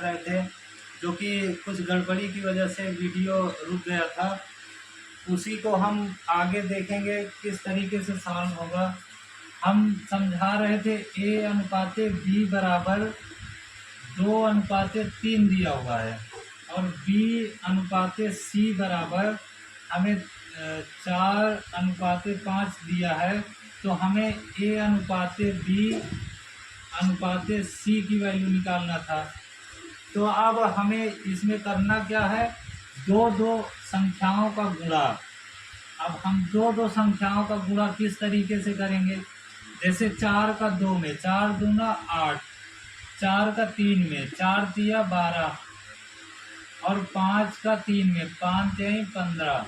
रहे थे, जो कि कुछ गड़बड़ी की वजह से वीडियो रुक गया था। उसी को हम आगे देखेंगे किस तरीके से सॉल्व होगा। हम समझा रहे थे A/B बराबर 2/3 दिया हुआ है और B/C बराबर हमें 4/5 दिया है। तो हमें A/B/C की वैल्यू निकालना था। तो अब हमें इसमें करना क्या है, दो संख्याओं का गुणा। अब हम दो संख्याओं का गुणा किस तरीके से करेंगे, जैसे 4 का 2 में 4 दूना 8, 4 का 3 में 4 दिया 12 और 5 का 3 में 5 तिहाई 15।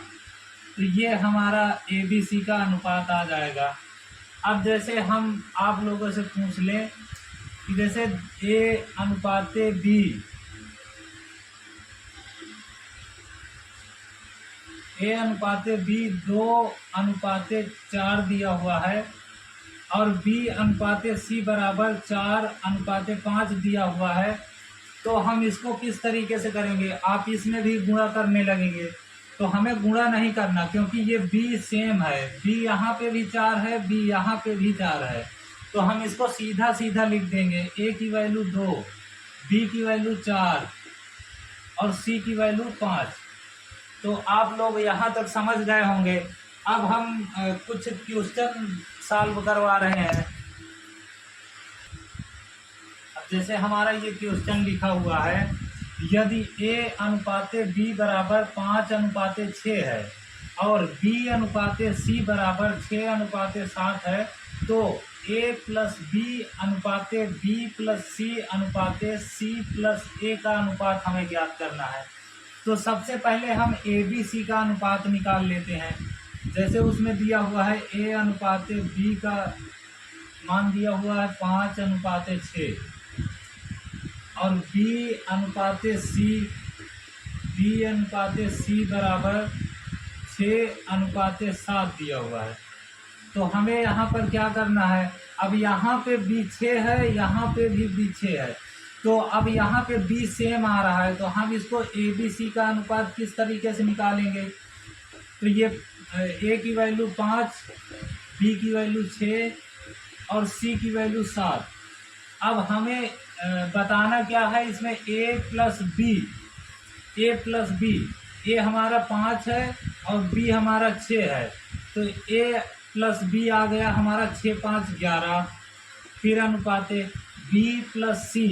तो ये हमारा ABC का अनुपात आ जाएगा। अब जैसे हम आप लोगों से पूछ लें कि जैसे A/B 2/4 दिया हुआ है और B/C बराबर 4/5 दिया हुआ है। तो हम इसको किस तरीके से करेंगे, आप इसमें भी गुणा करने लगेंगे। तो हमें गुणा नहीं करना, क्योंकि ये B सेम है, B यहाँ पे भी 4 है, B यहाँ पे भी 4 है। तो हम इसको सीधा सीधा लिख देंगे, A की वैल्यू 2, B की वैल्यू 4 और C की वैल्यू 5। तो आप लोग यहाँ तक समझ गए होंगे। अब हम कुछ क्वेश्चन सॉल्व करवा रहे हैं। अब जैसे हमारा ये क्वेश्चन लिखा हुआ है, यदि A/B बराबर 5/6 है और B/C बराबर 6/7 है, तो A+B/B+C/C+A का अनुपात हमें ज्ञात करना है। तो सबसे पहले हम ABC का अनुपात निकाल लेते हैं। जैसे उसमें दिया हुआ है A/B का मान दिया हुआ है 5/6 और B/C बराबर 6/7 दिया हुआ है। तो हमें यहाँ पर क्या करना है, अब यहाँ पे B 6 है, यहाँ पे भी B 6 है। तो अब यहाँ पे B सेम आ रहा है, तो हम इसको ABC का अनुपात किस तरीके से निकालेंगे। तो ये A की वैल्यू 5, B की वैल्यू 6 और C की वैल्यू 7। अब हमें बताना क्या है इसमें, A+B। A हमारा 5 है और B हमारा 6 है, तो A+B आ गया हमारा 6 5 11। फिर अनुपाते B+C,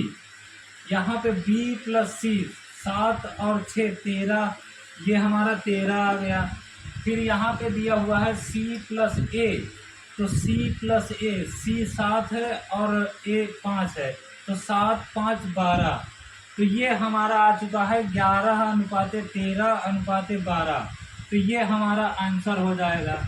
यहाँ पे B+C 7 और 6 13, ये हमारा 13 आ गया। फिर यहाँ पे दिया हुआ है C+A, तो C+A, C 7 है और A 5 है, तो 7 5 12। तो ये हमारा आ चुका है 11/13/12। तो ये हमारा आंसर हो जाएगा।